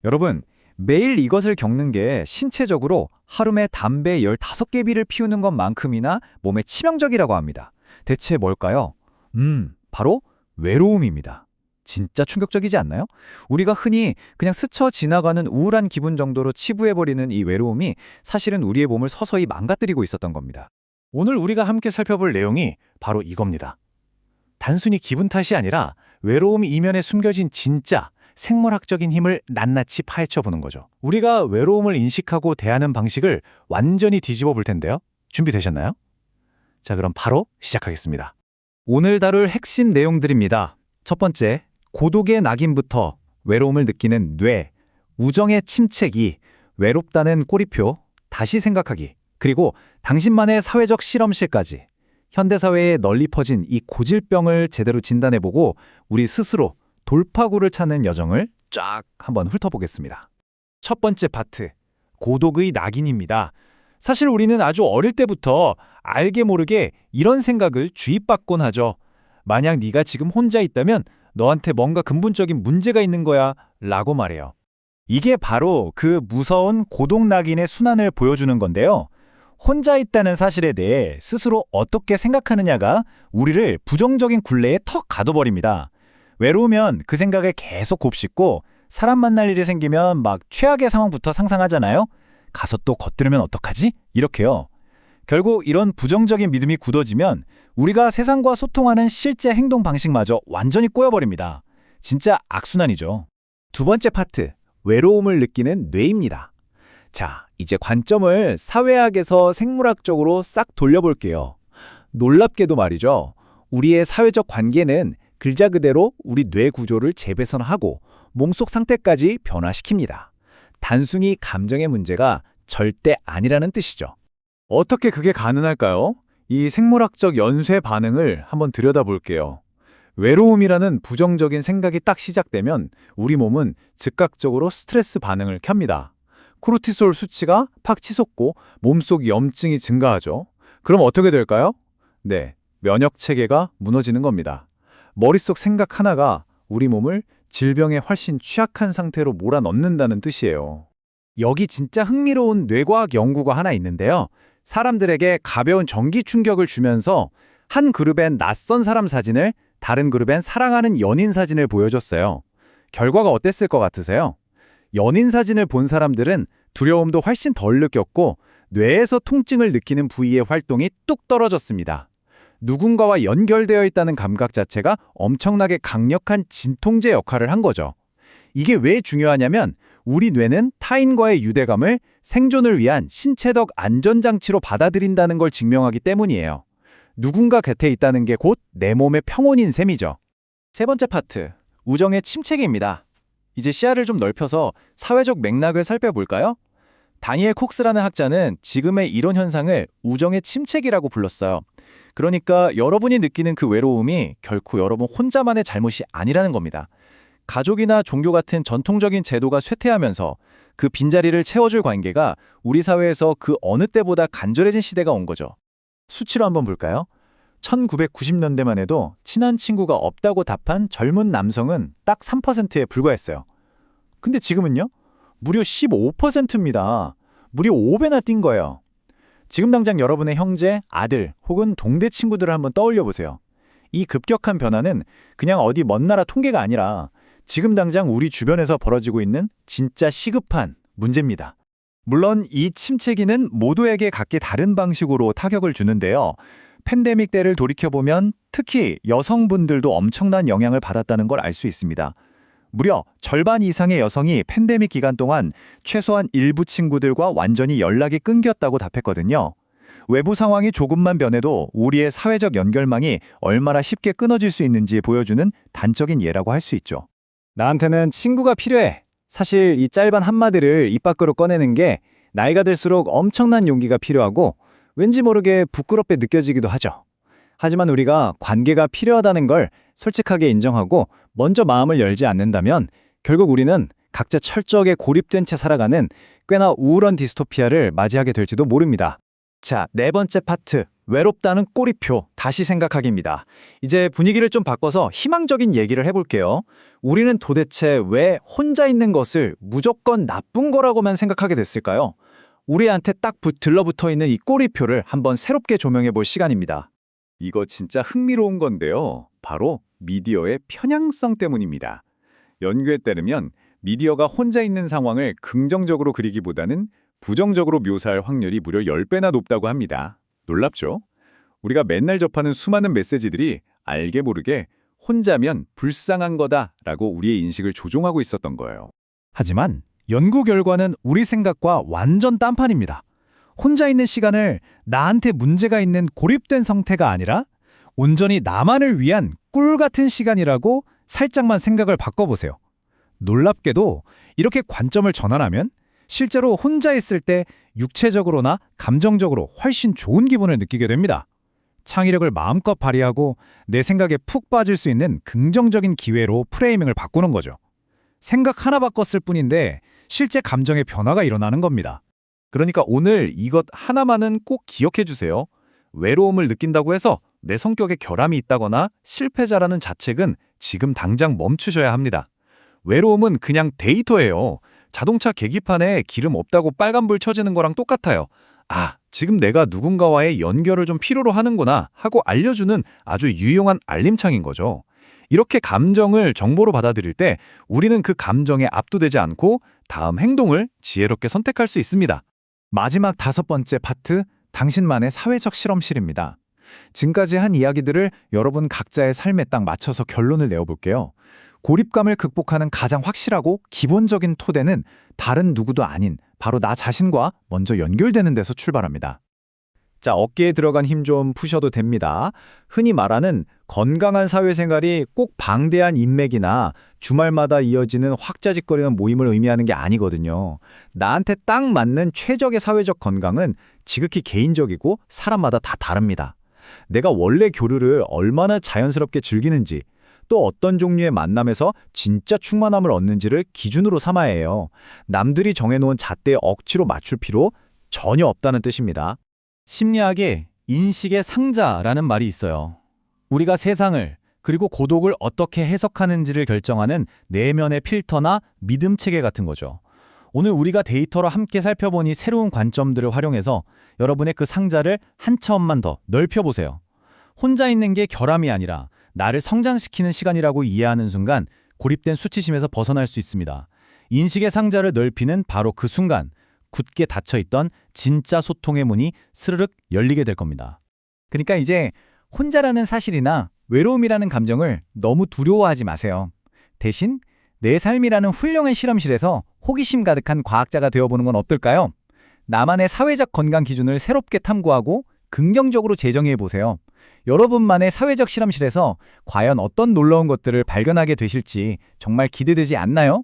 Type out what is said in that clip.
여러분, 매일 이것을 겪는 게 신체적으로 하루에 담배 15개비를 피우는 것만큼이나 몸에 치명적이라고 합니다. 대체 뭘까요? 바로 외로움입니다. 진짜 충격적이지 않나요? 우리가 흔히 그냥 스쳐 지나가는 우울한 기분 정도로 치부해버리는 이 외로움이 사실은 우리의 몸을 서서히 망가뜨리고 있었던 겁니다. 오늘 우리가 함께 살펴볼 내용이 바로 이겁니다. 단순히 기분 탓이 아니라 외로움 이면에 숨겨진 진짜 생물학적인 힘을 낱낱이 파헤쳐 보는 거죠. 우리가 외로움을 인식하고 대하는 방식을 완전히 뒤집어 볼 텐데요. 준비되셨나요? 자, 그럼 바로 시작하겠습니다. 오늘 다룰 핵심 내용들입니다. 첫 번째, 고독의 낙인부터 외로움을 느끼는 뇌, 우정의 침체기, 외롭다는 꼬리표, 다시 생각하기, 그리고 당신만의 사회적 실험실까지 현대사회에 널리 퍼진 이 고질병을 제대로 진단해보고 우리 스스로 돌파구를 찾는 여정을 쫙 한번 훑어보겠습니다. 첫 번째 파트, 고독의 낙인입니다. 사실 우리는 아주 어릴 때부터 알게 모르게 이런 생각을 주입받곤 하죠. 만약 네가 지금 혼자 있다면 너한테 뭔가 근본적인 문제가 있는 거야 라고 말해요. 이게 바로 그 무서운 고독 낙인의 순환을 보여주는 건데요. 혼자 있다는 사실에 대해 스스로 어떻게 생각하느냐가 우리를 부정적인 굴레에 턱 가둬버립니다. 외로우면 그 생각을 계속 곱씹고 사람 만날 일이 생기면 막 최악의 상황부터 상상하잖아요. 가서 또 겉들으면 어떡하지? 이렇게요. 결국 이런 부정적인 믿음이 굳어지면 우리가 세상과 소통하는 실제 행동 방식마저 완전히 꼬여버립니다. 진짜 악순환이죠. 두 번째 파트, 외로움을 느끼는 뇌입니다. 자, 이제 관점을 사회학에서 생물학적으로 싹 돌려볼게요. 놀랍게도 말이죠. 우리의 사회적 관계는 글자 그대로 우리 뇌 구조를 재배선하고 몸속 상태까지 변화시킵니다. 단순히 감정의 문제가 절대 아니라는 뜻이죠. 어떻게 그게 가능할까요? 이 생물학적 연쇄 반응을 한번 들여다볼게요. 외로움이라는 부정적인 생각이 딱 시작되면 우리 몸은 즉각적으로 스트레스 반응을 켭니다. 코르티솔 수치가 팍 치솟고 몸속 염증이 증가하죠. 그럼 어떻게 될까요? 네, 면역 체계가 무너지는 겁니다. 머릿속 생각 하나가 우리 몸을 질병에 훨씬 취약한 상태로 몰아넣는다는 뜻이에요. 여기 진짜 흥미로운 뇌과학 연구가 하나 있는데요. 사람들에게 가벼운 전기 충격을 주면서 한 그룹엔 낯선 사람 사진을, 다른 그룹엔 사랑하는 연인 사진을 보여줬어요. 결과가 어땠을 것 같으세요? 연인 사진을 본 사람들은 두려움도 훨씬 덜 느꼈고 뇌에서 통증을 느끼는 부위의 활동이 뚝 떨어졌습니다. 누군가와 연결되어 있다는 감각 자체가 엄청나게 강력한 진통제 역할을 한 거죠. 이게 왜 중요하냐면 우리 뇌는 타인과의 유대감을 생존을 위한 신체적 안전장치로 받아들인다는 걸 증명하기 때문이에요. 누군가 곁에 있다는 게 곧 내 몸의 평온인 셈이죠. 세 번째 파트, 우정의 침체기입니다. 이제 시야를 좀 넓혀서 사회적 맥락을 살펴볼까요? 다니엘 콕스라는 학자는 지금의 이런 현상을 우정의 침체기라고 불렀어요. 그러니까 여러분이 느끼는 그 외로움이 결코 여러분 혼자만의 잘못이 아니라는 겁니다. 가족이나 종교 같은 전통적인 제도가 쇠퇴하면서 그 빈자리를 채워줄 관계가 우리 사회에서 그 어느 때보다 간절해진 시대가 온 거죠. 수치로 한번 볼까요? 1990년대만 해도 친한 친구가 없다고 답한 젊은 남성은 딱 3%에 불과했어요. 근데 지금은요? 무려 15%입니다. 무려 5배나 뛴 거예요. 지금 당장 여러분의 형제, 아들 혹은 동대 친구들을 한번 떠올려 보세요. 이 급격한 변화는 그냥 어디 먼 나라 통계가 아니라 지금 당장 우리 주변에서 벌어지고 있는 진짜 시급한 문제입니다. 물론 이 침체기는 모두에게 각기 다른 방식으로 타격을 주는데요. 팬데믹 때를 돌이켜보면 특히 여성분들도 엄청난 영향을 받았다는 걸 알 수 있습니다. 무려 절반 이상의 여성이 팬데믹 기간 동안 최소한 일부 친구들과 완전히 연락이 끊겼다고 답했거든요. 외부 상황이 조금만 변해도 우리의 사회적 연결망이 얼마나 쉽게 끊어질 수 있는지 보여주는 단적인 예라고 할 수 있죠. 나한테는 친구가 필요해. 사실 이 짧은 한마디를 입 밖으로 꺼내는 게 나이가 들수록 엄청난 용기가 필요하고 왠지 모르게 부끄럽게 느껴지기도 하죠. 하지만 우리가 관계가 필요하다는 걸 솔직하게 인정하고 먼저 마음을 열지 않는다면 결국 우리는 각자 철저하게 고립된 채 살아가는 꽤나 우울한 디스토피아를 맞이하게 될지도 모릅니다. 자, 네 번째 파트. 외롭다는 꼬리표, 다시 생각하기입니다. 이제 분위기를 좀 바꿔서 희망적인 얘기를 해볼게요. 우리는 도대체 왜 혼자 있는 것을 무조건 나쁜 거라고만 생각하게 됐을까요? 우리한테 딱 들러붙어 있는 이 꼬리표를 한번 새롭게 조명해 볼 시간입니다. 이거 진짜 흥미로운 건데요. 바로 미디어의 편향성 때문입니다. 연구에 따르면 미디어가 혼자 있는 상황을 긍정적으로 그리기보다는 부정적으로 묘사할 확률이 무려 10배나 높다고 합니다. 놀랍죠? 우리가 맨날 접하는 수많은 메시지들이 알게 모르게 혼자면 불쌍한 거다라고 우리의 인식을 조종하고 있었던 거예요. 하지만 연구 결과는 우리 생각과 완전 딴판입니다. 혼자 있는 시간을 나한테 문제가 있는 고립된 상태가 아니라 온전히 나만을 위한 꿀 같은 시간이라고 살짝만 생각을 바꿔보세요. 놀랍게도 이렇게 관점을 전환하면 실제로 혼자 있을 때 육체적으로나 감정적으로 훨씬 좋은 기분을 느끼게 됩니다. 창의력을 마음껏 발휘하고 내 생각에 푹 빠질 수 있는 긍정적인 기회로 프레이밍을 바꾸는 거죠. 생각 하나 바꿨을 뿐인데 실제 감정의 변화가 일어나는 겁니다. 그러니까 오늘 이것 하나만은 꼭 기억해 주세요. 외로움을 느낀다고 해서 내 성격에 결함이 있다거나 실패자라는 자책은 지금 당장 멈추셔야 합니다. 외로움은 그냥 데이터예요. 자동차 계기판에 기름 없다고 빨간불 켜지는 거랑 똑같아요. 아, 지금 내가 누군가와의 연결을 좀 필요로 하는구나 하고 알려주는 아주 유용한 알림창인 거죠. 이렇게 감정을 정보로 받아들일 때 우리는 그 감정에 압도되지 않고 다음 행동을 지혜롭게 선택할 수 있습니다. 마지막 5번째 파트, 당신만의 사회적 실험실입니다. 지금까지 한 이야기들을 여러분 각자의 삶에 딱 맞춰서 결론을 내어볼게요. 고립감을 극복하는 가장 확실하고 기본적인 토대는 다른 누구도 아닌 바로 나 자신과 먼저 연결되는 데서 출발합니다. 자, 어깨에 들어간 힘 좀 푸셔도 됩니다. 흔히 말하는 건강한 사회생활이 꼭 방대한 인맥이나 주말마다 이어지는 확자직거리는 모임을 의미하는 게 아니거든요. 나한테 딱 맞는 최적의 사회적 건강은 지극히 개인적이고 사람마다 다 다릅니다. 내가 원래 교류를 얼마나 자연스럽게 즐기는지, 또 어떤 종류의 만남에서 진짜 충만함을 얻는지를 기준으로 삼아야 해요. 남들이 정해놓은 잣대에 억지로 맞출 필요 전혀 없다는 뜻입니다. 심리학에 인식의 상자라는 말이 있어요. 우리가 세상을 그리고 고독을 어떻게 해석하는지를 결정하는 내면의 필터나 믿음 체계 같은 거죠. 오늘 우리가 데이터로 함께 살펴보니 새로운 관점들을 활용해서 여러분의 그 상자를 한 차원만 더 넓혀보세요. 혼자 있는 게 결함이 아니라 나를 성장시키는 시간이라고 이해하는 순간 고립된 수치심에서 벗어날 수 있습니다. 인식의 상자를 넓히는 바로 그 순간 굳게 닫혀있던 진짜 소통의 문이 스르륵 열리게 될 겁니다. 그러니까 이제 혼자라는 사실이나 외로움이라는 감정을 너무 두려워하지 마세요. 대신 내 삶이라는 훌륭한 실험실에서 호기심 가득한 과학자가 되어보는 건 어떨까요? 나만의 사회적 건강 기준을 새롭게 탐구하고 긍정적으로 재정의해 보세요. 여러분만의 사회적 실험실에서 과연 어떤 놀라운 것들을 발견하게 되실지 정말 기대되지 않나요?